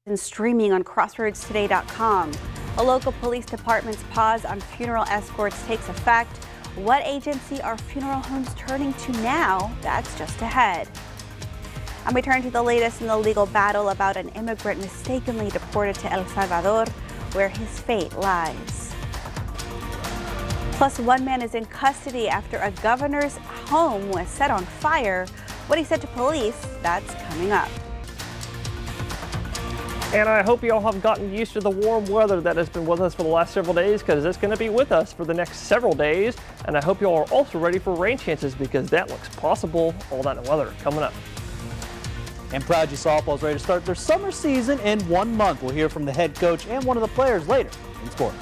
And streaming on crossroadstoday.com. A local police department's pause on funeral escorts takes effect. What agency are funeral homes turning to now? That's just ahead. And we turn to the latest in the legal battle about an immigrant mistakenly deported to El Salvador, where his fate lies. Plus, one man is in custody after a governor's home was set on fire. What he said to police, that's coming up. And I hope you all have gotten used to the warm weather that has been with us for the last several days, because it's going to be with us for the next several days. And I hope you all are also ready for rain chances, because that looks possible. All that weather coming up. And Prodigy Softball is ready to start their summer season in 1 month. We'll hear from the head coach and one of the players later in sport.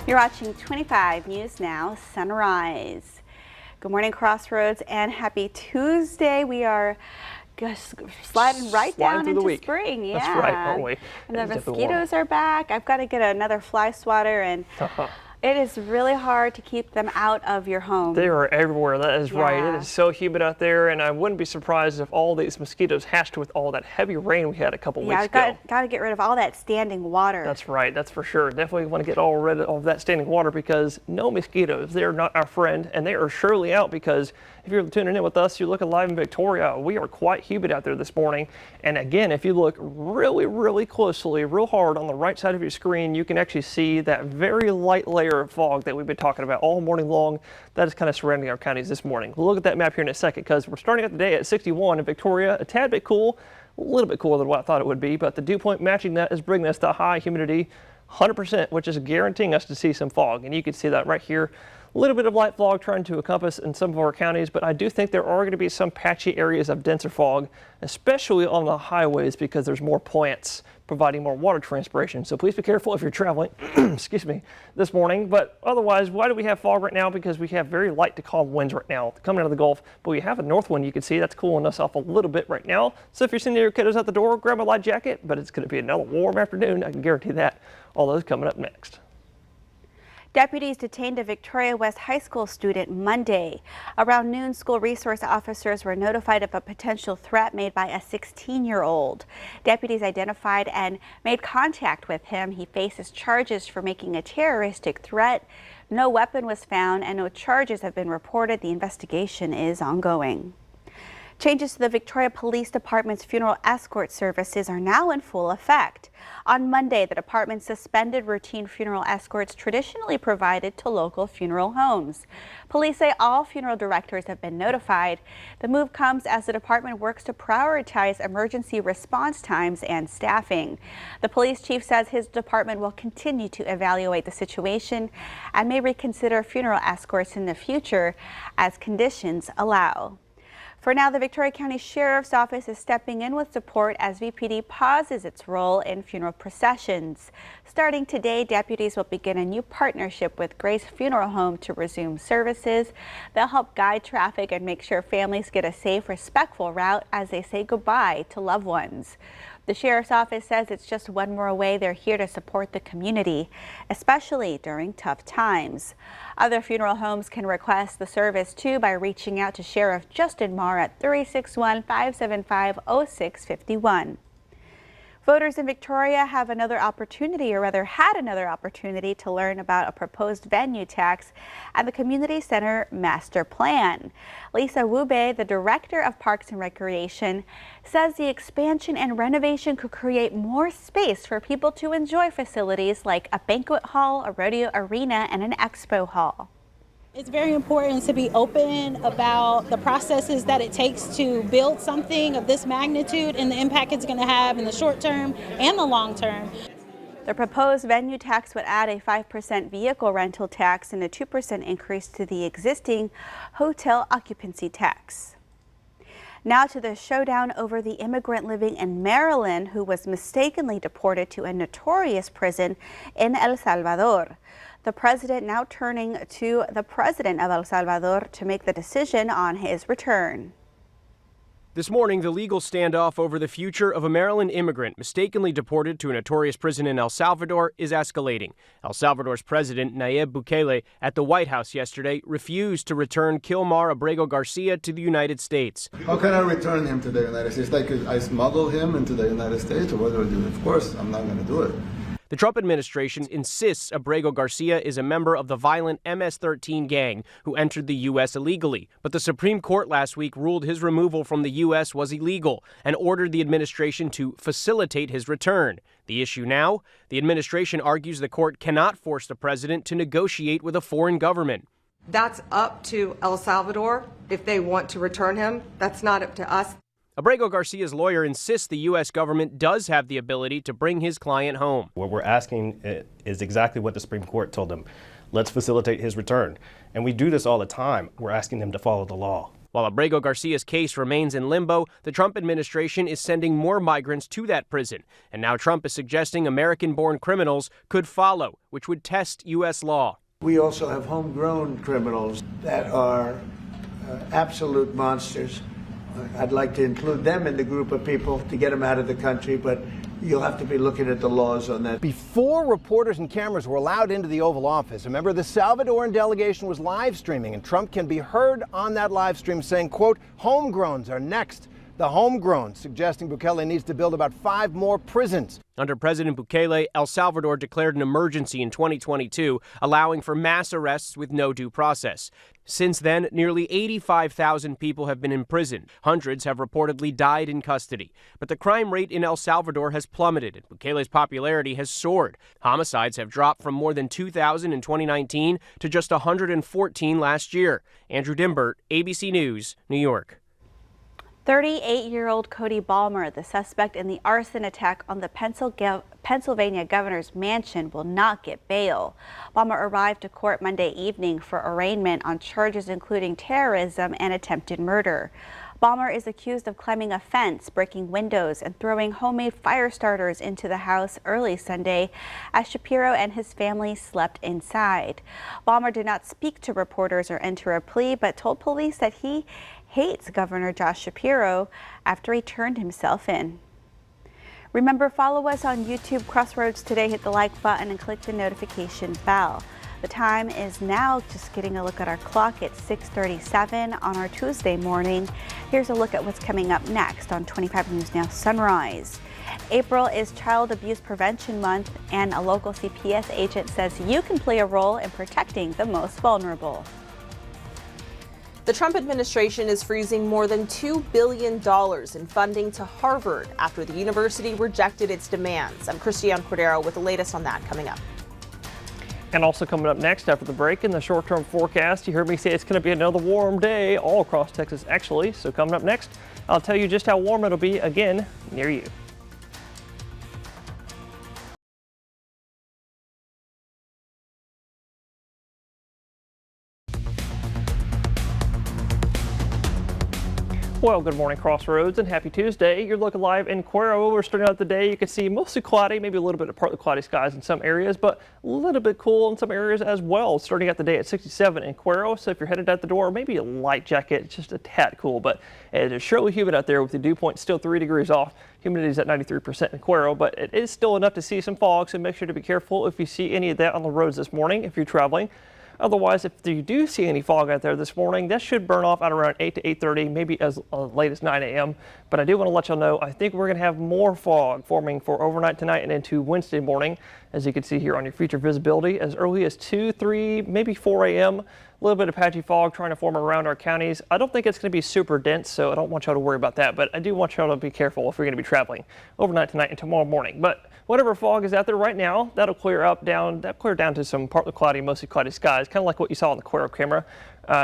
You're watching 25 News Now Sunrise. Good morning, Crossroads, and happy Tuesday. We are just sliding down into spring. Yeah. That's right, aren't we? And the mosquitoes are back. I've got to get another fly swatter, and it is really hard to keep them out of your home. They are everywhere. That is right. It is so humid out there, and I wouldn't be surprised if all these mosquitoes hatched with all that heavy rain we had a couple weeks ago. Yeah, got to get rid of all that standing water. That's right. That's for sure. Definitely want to get rid of that standing water, because no mosquitoes. They're not our friend, and they are surely out, because if you're tuning in with us, you're looking live in Victoria. We are quite humid out there this morning. And again, if you look really, really closely, real hard on the right side of your screen, you can actually see that very light layer of fog that we've been talking about all morning long. That is kind of surrounding our counties this morning. We'll look at that map here in a second, because we're starting out the day at 61 in Victoria, a tad bit cool, a little bit cooler than what I thought it would be, but the dew point matching that is bringing us to high humidity, 100%, which is guaranteeing us to see some fog. And you can see that right here. A little bit of light fog trying to encompass in some of our counties, but I do think there are going to be some patchy areas of denser fog, especially on the highways, because there's more plants providing more water transpiration. So please be careful if you're traveling, excuse me, this morning. But otherwise, why do we have fog right now? Because we have very light to calm winds right now coming out of the Gulf, but we have a north wind you can see that's cooling us off a little bit right now. So if you're sending your kiddos out the door, grab a light jacket, but it's going to be another warm afternoon. I can guarantee that. All those coming up next. Deputies detained a Victoria West High School student Monday. Around noon, school resource officers were notified of a potential threat made by a 16-year-old. Deputies identified and made contact with him. He faces charges for making a terroristic threat. No weapon was found and no charges have been reported. The investigation is ongoing. Changes to the Victoria Police Department's funeral escort services are now in full effect. On Monday, the department suspended routine funeral escorts traditionally provided to local funeral homes. Police say all funeral directors have been notified. The move comes as the department works to prioritize emergency response times and staffing. The police chief says his department will continue to evaluate the situation and may reconsider funeral escorts in the future as conditions allow. For now, the Victoria County Sheriff's Office is stepping in with support as VPD pauses its role in funeral processions. Starting today, deputies will begin a new partnership with Grace Funeral Home to resume services. They'll help guide traffic and make sure families get a safe, respectful route as they say goodbye to loved ones. The Sheriff's Office says it's just one more way they're here to support the community, especially during tough times. Other funeral homes can request the service too by reaching out to Sheriff Justin Marr at 361-575-0651. Voters in Victoria have another opportunity, or rather had another opportunity, to learn about a proposed venue tax and the community center master plan. Lisa Wube, the director of Parks and Recreation, says the expansion and renovation could create more space for people to enjoy facilities like a banquet hall, a rodeo arena, and an expo hall. It's very important to be open about the processes that it takes to build something of this magnitude and the impact it's going to have in the short term and the long term. The proposed venue tax would add a 5% vehicle rental tax and a 2% increase to the existing hotel occupancy tax. Now to the showdown over the immigrant living in Maryland who was mistakenly deported to a notorious prison in El Salvador. The president now turning to the president of El Salvador to make the decision on his return. This morning, the legal standoff over the future of a Maryland immigrant mistakenly deported to a notorious prison in El Salvador is escalating. El Salvador's president, Nayib Bukele, at the White House yesterday refused to return Kilmar Abrego Garcia to the United States. How can I return him to the United States? Like I smuggle him into the United States, or what do I do? Of course, I'm not going to do it. The Trump administration insists Abrego Garcia is a member of the violent MS-13 gang who entered the U.S. illegally. But the Supreme Court last week ruled his removal from the U.S. was illegal and ordered the administration to facilitate his return. The issue now? The administration argues the court cannot force the president to negotiate with a foreign government. That's up to El Salvador if they want to return him. That's not up to us. Abrego Garcia's lawyer insists the U.S. government does have the ability to bring his client home. What we're asking is exactly what the Supreme Court told them. Let's facilitate his return. And we do this all the time. We're asking them to follow the law. While Abrego Garcia's case remains in limbo, the Trump administration is sending more migrants to that prison. And now Trump is suggesting American-born criminals could follow, which would test U.S. law. We also have homegrown criminals that are absolute monsters. I'd like to include them in the group of people to get them out of the country, but you'll have to be looking at the laws on that. Before reporters and cameras were allowed into the Oval Office, remember, the Salvadoran delegation was live streaming, and Trump can be heard on that live stream saying, quote, homegrowns are next. The homegrown, suggesting Bukele needs to build about 5 more prisons. Under President Bukele, El Salvador declared an emergency in 2022, allowing for mass arrests with no due process. Since then, nearly 85,000 people have been imprisoned. Hundreds have reportedly died in custody. But the crime rate in El Salvador has plummeted, and Bukele's popularity has soared. Homicides have dropped from more than 2,000 in 2019 to just 114 last year. Andrew Dimbert, ABC News, New York. 38-year-old Cody Balmer, the suspect in the arson attack on the Pennsylvania governor's mansion, will not get bail. Balmer arrived to court Monday evening for arraignment on charges including terrorism and attempted murder. Balmer is accused of climbing a fence, breaking windows, and throwing homemade fire starters into the house early Sunday as Shapiro and his family slept inside. Balmer did not speak to reporters or enter a plea, but told police that he hates Governor Josh Shapiro after he turned himself in. Remember, follow us on YouTube Crossroads Today. Hit the like button and click the notification bell. The time is now, just getting a look at our clock, at 6:37 on our Tuesday morning. Here's a look at what's coming up next on 25 News Now Sunrise. April is Child Abuse Prevention Month, and a local CPS agent says you can play a role in protecting the most vulnerable. The Trump administration is freezing more than $2 billion in funding to Harvard after the university rejected its demands. I'm Christiane Cordero with the latest on that coming up. And also coming up next after the break, in the short-term forecast, you heard me say it's going to be another warm day all across Texas, actually. So coming up next, I'll tell you just how warm it'll be again near you. Well, good morning, Crossroads, and happy Tuesday. You're looking live in Cuero. We're starting out the day. You can see mostly cloudy, maybe a little bit of partly cloudy skies in some areas, but a little bit cool in some areas as well. Starting out the day at 67 in Cuero. So if you're headed out the door, maybe a light jacket, just a tad cool, but it is surely humid out there with the dew point still 3 degrees off. Humidity is at 93% in Cuero, but it is still enough to see some fog, so make sure to be careful if you see any of that on the roads this morning if you're traveling. Otherwise, if you do see any fog out there this morning, that should burn off at around 8 to 8:30, maybe as late as 9 a.m. But I do want to let y'all know, I think we're going to have more fog forming for overnight tonight and into Wednesday morning, as you can see here on your future visibility, as early as 2, 3, maybe 4 a.m. A little bit of patchy fog trying to form around our counties. I don't think it's going to be super dense, so I don't want y'all to worry about that, but I do want y'all to be careful if you're going to be traveling overnight tonight and tomorrow morning. But whatever fog is out there right now, that'll clear down to some partly cloudy, mostly cloudy skies, kind of like what you saw on the Cuero camera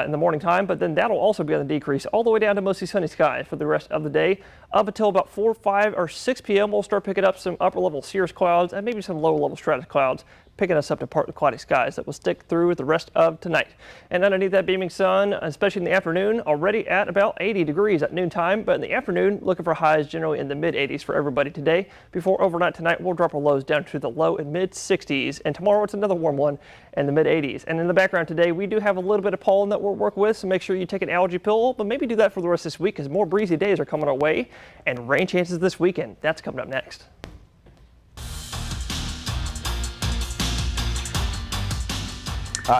in the morning time, but then that'll also be on the decrease all the way down to mostly sunny skies for the rest of the day. Up until about 4, 5, or 6 p.m., we'll start picking up some upper level cirrus clouds and maybe some lower level stratus clouds picking us up to partly cloudy skies that will stick through the rest of tonight. And underneath that beaming sun, especially in the afternoon, already at about 80 degrees at noontime, but in the afternoon, looking for highs generally in the mid-80s for everybody today. Before overnight tonight, we'll drop our lows down to the low and mid-60s, and tomorrow it's another warm one in the mid-80s. And in the background today, we do have a little bit of pollen that we'll work with, so make sure you take an allergy pill, but maybe do that for the rest of this week because more breezy days are coming our way, and rain chances this weekend. That's coming up next.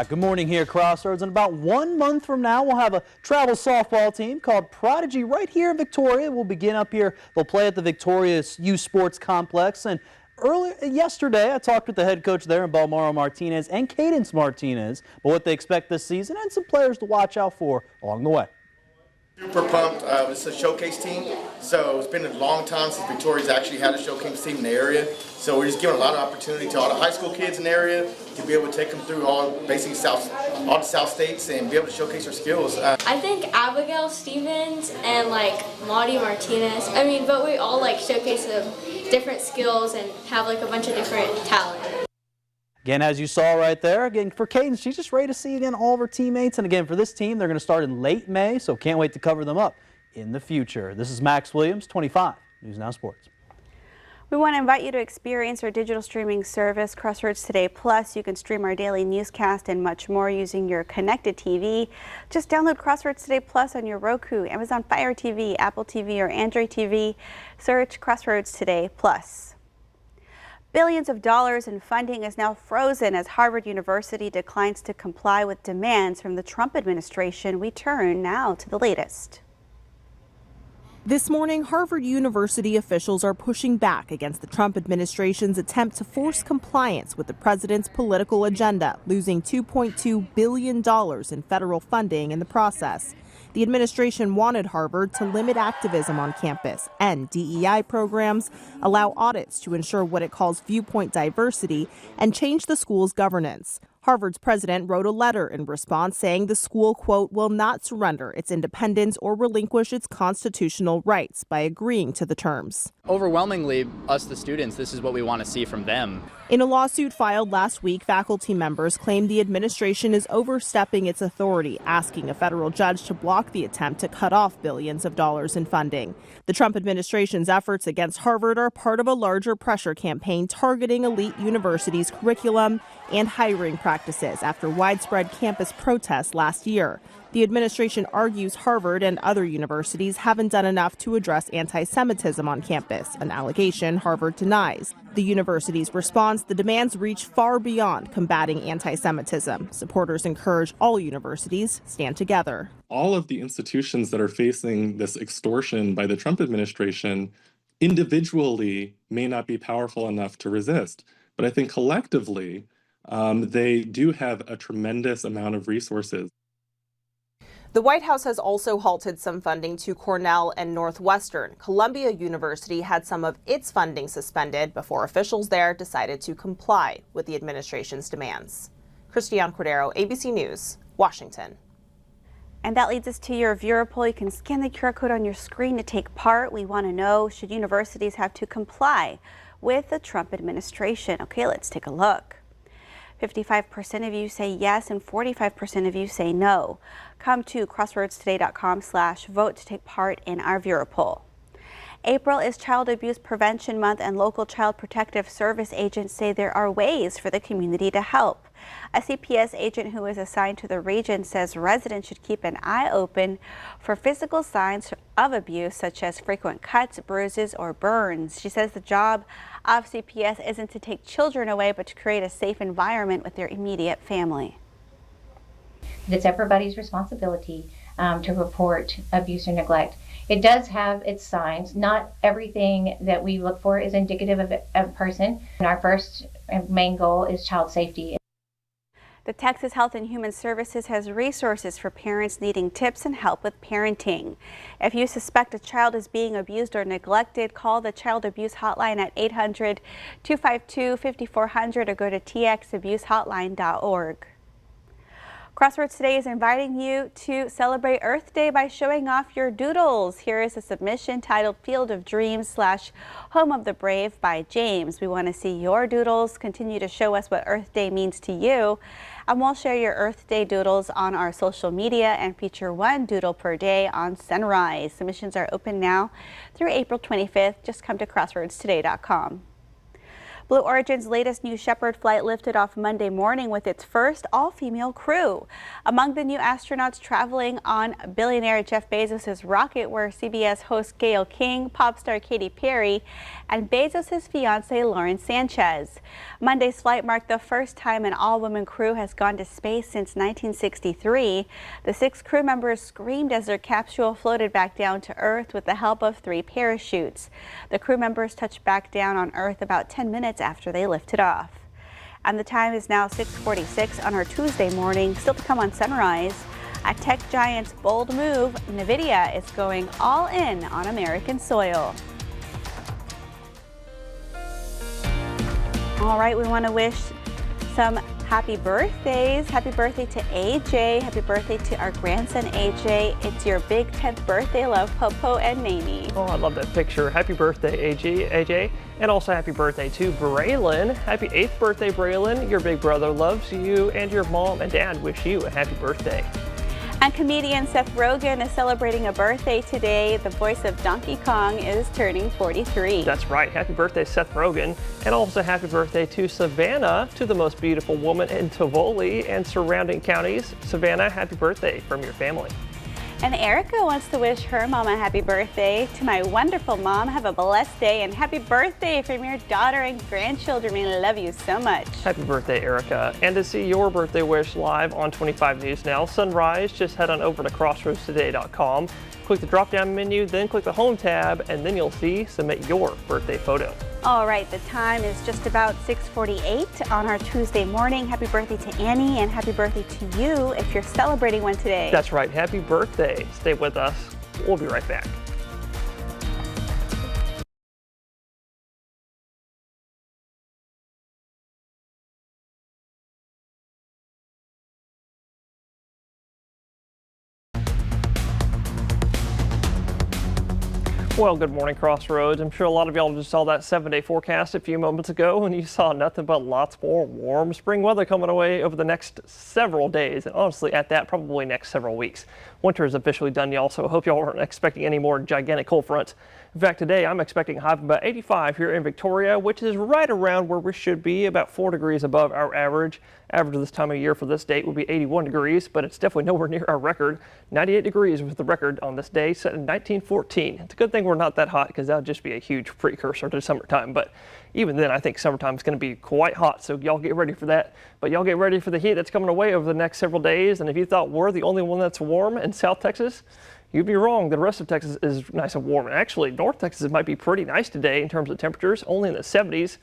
Good morning here, Crossroads. In about 1 month from now, we'll have a travel softball team called Prodigy right here in Victoria. We'll begin up here. They'll play at the Victoria Youth Sports Complex. And yesterday, I talked with the head coach there, Balmaro Martinez, and Cadence Martinez, about what they expect this season and some players to watch out for along the way. Super pumped. It's a showcase team, so it's been a long time since Victoria's actually had a showcase team in the area. So we're just giving a lot of opportunity to all the high school kids in the area to be able to take them through all the South states and be able to showcase their skills. I think Abigail Stevens and Maudie Martinez. But we all showcase different skills and have a bunch of different talent. Again, as you saw right there, again, for Cadence, she's just ready to see again all of her teammates. And again, for this team, they're going to start in late May, so can't wait to cover them up in the future. This is Max Williams, 25 News Now Sports. We want to invite you to experience our digital streaming service, Crossroads Today Plus. You can stream our daily newscast and much more using your connected TV. Just download Crossroads Today Plus on your Roku, Amazon Fire TV, Apple TV, or Android TV. Search Crossroads Today Plus. Billions of dollars in funding is now frozen as Harvard University declines to comply with demands from the Trump administration. We turn now to the latest. This morning, Harvard University officials are pushing back against the Trump administration's attempt to force compliance with the president's political agenda, losing $2.2 billion in federal funding in the process. The administration wanted Harvard to limit activism on campus, end DEI programs, allow audits to ensure what it calls viewpoint diversity, and change the school's governance. Harvard's president wrote a letter in response saying the school, quote, will not surrender its independence or relinquish its constitutional rights by agreeing to the terms. Overwhelmingly, us, the students, this is what we want to see from them. In a lawsuit filed last week, faculty members claim the administration is overstepping its authority, asking a federal judge to block the attempt to cut off billions of dollars in funding. The Trump administration's efforts against Harvard are part of a larger pressure campaign targeting elite universities' curriculum and hiring practices after widespread campus protests last year. The administration argues Harvard and other universities haven't done enough to address anti-Semitism on campus, an allegation Harvard denies. The university's response, the demands reach far beyond combating anti-Semitism. Supporters encourage all universities stand together. All of the institutions that are facing this extortion by the Trump administration individually may not be powerful enough to resist, but I think collectively they do have a tremendous amount of resources. The White House has also halted some funding to Cornell and Northwestern. Columbia University had some of its funding suspended before officials there decided to comply with the administration's demands. Christiane Cordero, ABC News, Washington. And that leads us to your viewer poll. You can scan the QR code on your screen to take part. We want to know, should universities have to comply with the Trump administration? Okay, let's take a look. 55% of you say yes and 45% of you say no. Come to crossroadstoday.com/vote to take part in our viewer poll. April is Child Abuse Prevention Month, and local Child Protective Service agents say there are ways for the community to help. A CPS agent who is assigned to the region says residents should keep an eye open for physical signs of abuse, such as frequent cuts, bruises, or burns. She says the job of CPS isn't to take children away, but to create a safe environment with their immediate family. It's everybody's responsibility to report abuse or neglect. It does have its signs. Not everything that we look for is indicative of a person. And our first and main goal is child safety. The Texas Health and Human Services has resources for parents needing tips and help with parenting. If you suspect a child is being abused or neglected, call the Child Abuse Hotline at 800-252-5400 or go to txabusehotline.org. Crossroads Today is inviting you to celebrate Earth Day by showing off your doodles. Here is a submission titled Field of Dreams / Home of the Brave by James. We want to see your doodles. Continue to show us what Earth Day means to you. And we'll share your Earth Day doodles on our social media and feature one doodle per day on Sunrise. Submissions are open now through April 25th. Just come to crossroadstoday.com. Blue Origin's latest New Shepard flight lifted off Monday morning with its first all-female crew. Among the new astronauts traveling on billionaire Jeff Bezos' rocket were CBS host Gayle King, pop star Katy Perry, and Bezos' fiancée Lauren Sanchez. Monday's flight marked the first time an all-woman crew has gone to space since 1963. The 6 crew members screamed as their capsule floated back down to Earth with the help of 3 parachutes. The crew members touched back down on Earth about 10 minutes after they lifted off. And the time is now 6:46 on our Tuesday morning. Still to come on Sunrise, a tech giant's bold move, NVIDIA is going all in on American soil. All right, we want to wish some happy birthdays. Happy birthday to AJ. Happy birthday to our grandson AJ. It's your big 10th birthday. Love, Popo and Mamie. Oh, I love that picture. Happy birthday, AJ. And also happy birthday to Braylon. Happy 8th birthday, Braylon. Your big brother loves you, and your mom and dad wish you a happy birthday. And comedian Seth Rogen is celebrating a birthday today. The voice of Donkey Kong is turning 43. That's right. Happy birthday, Seth Rogen. And also happy birthday to Savannah, to the most beautiful woman in Tivoli and surrounding counties. Savannah, happy birthday from your family. And Erica wants to wish her mom a happy birthday. To my wonderful mom, have a blessed day and happy birthday from your daughter and grandchildren. We love you so much. Happy birthday, Erica. And to see your birthday wish live on 25 News Now Sunrise, just head on over to crossroadstoday.com. Click the drop-down menu, then click the Home tab, and then you'll see Submit Your Birthday Photo. All right, the time is just about 6:48 on our Tuesday morning. Happy birthday to Annie and happy birthday to you if you're celebrating one today. That's right. Happy birthday. Stay with us. We'll be right back. Well, good morning, Crossroads. I'm sure a lot of y'all just saw that 7-day forecast a few moments ago, and you saw nothing but lots more warm spring weather coming away over the next several days, and honestly, at that, probably next several weeks. Winter is officially done, y'all, so I hope y'all aren't expecting any more gigantic cold fronts. In fact, today I'm expecting a high of about 85 here in Victoria, which is right around where we should be, about 4 degrees above our average. Average this time of year for this date would be 81 degrees, but it's definitely nowhere near our record. 98 degrees was the record on this day, set in 1914. It's a good thing we're not that hot, because that would just be a huge precursor to summertime. But even then, I think summertime is going to be quite hot, so y'all get ready for that. But y'all get ready for the heat that's coming away over the next several days. And if you thought we're the only one that's warm in South Texas, you'd be wrong. The rest of Texas is nice and warm. And actually, North Texas might be pretty nice today in terms of temperatures, only in the 70s.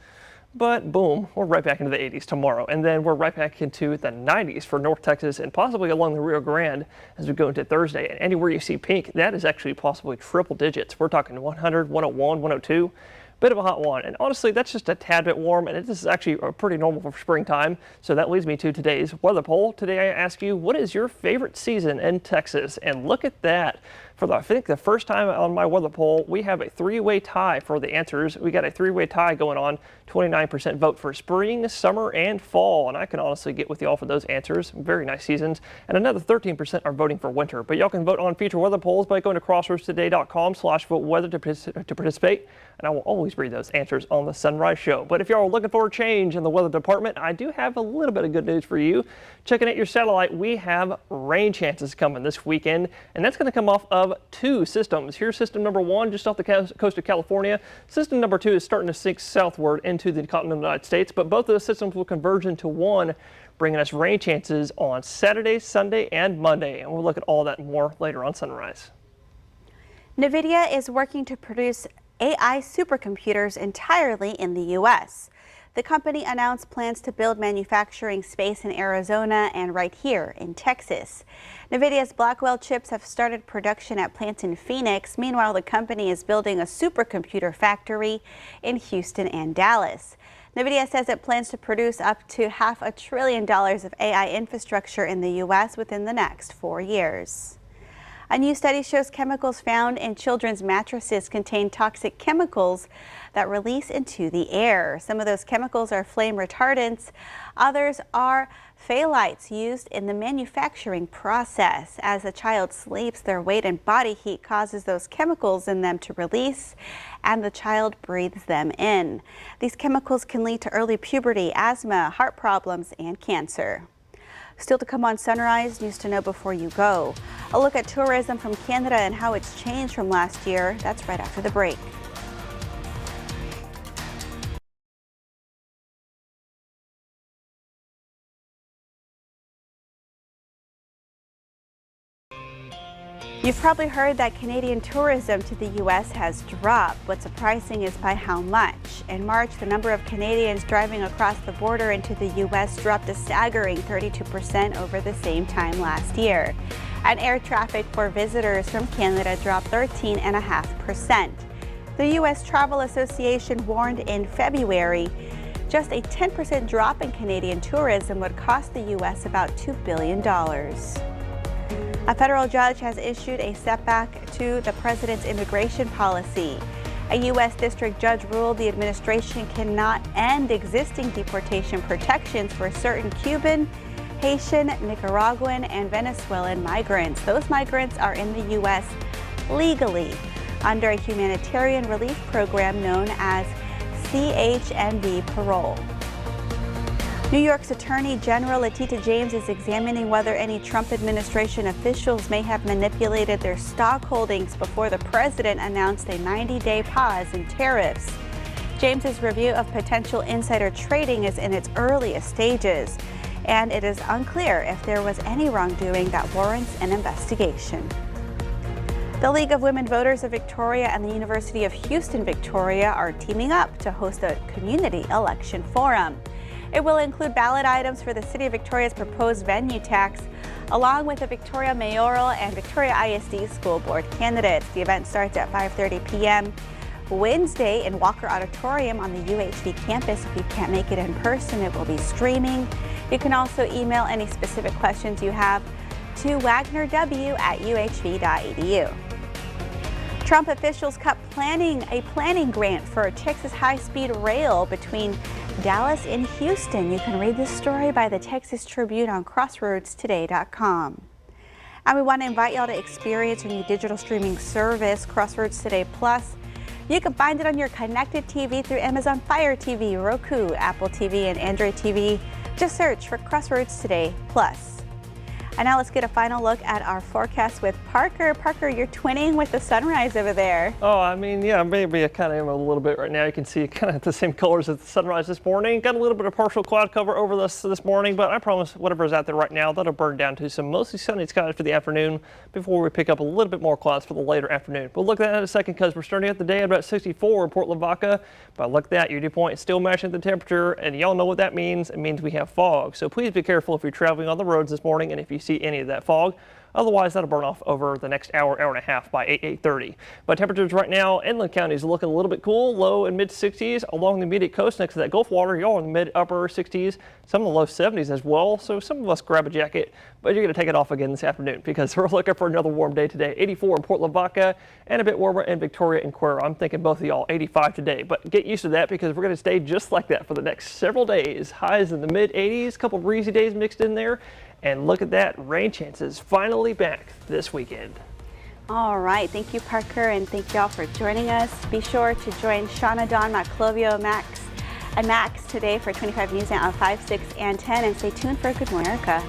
But boom, we're right back into the 80s tomorrow. And then we're right back into the 90s for North Texas and possibly along the Rio Grande as we go into Thursday. And anywhere you see pink, that is actually possibly triple digits. We're talking 100, 101, 102. Bit of a hot one, and honestly that's just a tad bit warm, and this is actually pretty normal for springtime. So that leads me to today's weather poll. Today I ask you, what is your favorite season in Texas? And look at that. For I think the first time on my weather poll, we have a 3-way tie for the answers. We got a 3-way tie going on. 29% vote for spring, summer, and fall, and I can honestly get with y'all for those answers. Very nice seasons. And another 13% are voting for winter. But y'all can vote on future weather polls by going to crossroadstoday.com/vote-weather to participate. And I will always read those answers on the Sunrise Show. But if y'all are looking for a change in the weather department, I do have a little bit of good news for you. Checking at your satellite, we have rain chances coming this weekend, and that's going to come off of 2 systems. Here's system number 1 just off the coast of California. System number 2 is starting to sink southward into the continental United States, but both of those systems will converge into one, bringing us rain chances on Saturday, Sunday, and Monday. And we'll look at all that and more later on Sunrise. NVIDIA is working to produce AI supercomputers entirely in the U.S. The company announced plans to build manufacturing space in Arizona and right here in Texas. NVIDIA's Blackwell chips have started production at plants in Phoenix. Meanwhile, the company is building a supercomputer factory in Houston and Dallas. NVIDIA says it plans to produce up to $500 billion of AI infrastructure in the U.S. within the next 4 years. A new study shows chemicals found in children's mattresses contain toxic chemicals that release into the air. Some of those chemicals are flame retardants. Others are phthalates used in the manufacturing process. As a child sleeps, their weight and body heat causes those chemicals in them to release, and the child breathes them in. These chemicals can lead to early puberty, asthma, heart problems, and cancer. Still to come on Sunrise, news to know before you go. A look at tourism from Canada and how it's changed from last year. That's right after the break. You've probably heard that Canadian tourism to the U.S. has dropped. What's surprising is by how much. In March, the number of Canadians driving across the border into the U.S. dropped a staggering 32% over the same time last year. And air traffic for visitors from Canada dropped 13.5%. The U.S. Travel Association warned in February just a 10% drop in Canadian tourism would cost the U.S. about $2 billion. A federal judge has issued a setback to the president's immigration policy. A U.S. district judge ruled the administration cannot end existing deportation protections for certain Cuban, Haitian, Nicaraguan, and Venezuelan migrants. Those migrants are in the U.S. legally under a humanitarian relief program known as CHMB parole. New York's Attorney General Letitia James is examining whether any Trump administration officials may have manipulated their stock holdings before the president announced a 90-day pause in tariffs. James's review of potential insider trading is in its earliest stages, and it is unclear if there was any wrongdoing that warrants an investigation. The League of Women Voters of Victoria and the University of Houston Victoria are teaming up to host a community election forum. It will include ballot items for the City of Victoria's proposed venue tax, along with the Victoria Mayoral and Victoria ISD School Board candidates. The event starts at 5:30 p.m. Wednesday in Walker Auditorium on the UHV campus. If you can't make it in person, it will be streaming. You can also email any specific questions you have to wagnerw@uhv.edu. Trump officials cut a planning grant for Texas high-speed rail between Dallas and Houston. You can read this story by the Texas Tribune on crossroadstoday.com. And we want to invite y'all to experience our new digital streaming service, Crossroads Today Plus. You can find it on your connected TV through Amazon Fire TV, Roku, Apple TV, and Android TV. Just search for Crossroads Today Plus. And now let's get a final look at our forecast with Parker. Parker, you're twinning with the sunrise over there. Oh, I mean, yeah, maybe I kind of am a little bit right now. You can see kind of the same colors as the sunrise this morning. Got a little bit of partial cloud cover over this morning, but I promise whatever's out there right now, that'll burn down to some mostly sunny skies for the afternoon before we pick up a little bit more clouds for the later afternoon. We'll look at that in a second because we're starting out the day at about 64 in Port Lavaca. But look at that, your dew point is still matching the temperature, and y'all know what that means. It means we have fog. So please be careful if you're traveling on the roads this morning and if you see any of that fog. Otherwise, that'll burn off over the next hour, hour and a half by 8:30. But temperatures right now, inland counties are looking a little bit cool, low and mid 60s. Along the immediate coast next to that Gulf water, y'all in the mid upper 60s, some in the low 70s as well. So some of us grab a jacket, but you're going to take it off again this afternoon because we're looking for another warm day today. 84 in Port Lavaca and a bit warmer in Victoria and Cuero. I'm thinking both of y'all 85 today, but get used to that because we're going to stay just like that for the next several days. Highs in the mid 80s, a couple breezy days mixed in there. And look at that, rain chances finally back this weekend. All right, thank you, Parker, and thank y'all for joining us. Be sure to join Shauna, Dawn, Maclovio, Max today for 25 News Now on 5, 6, and 10, and stay tuned for Good Morning America.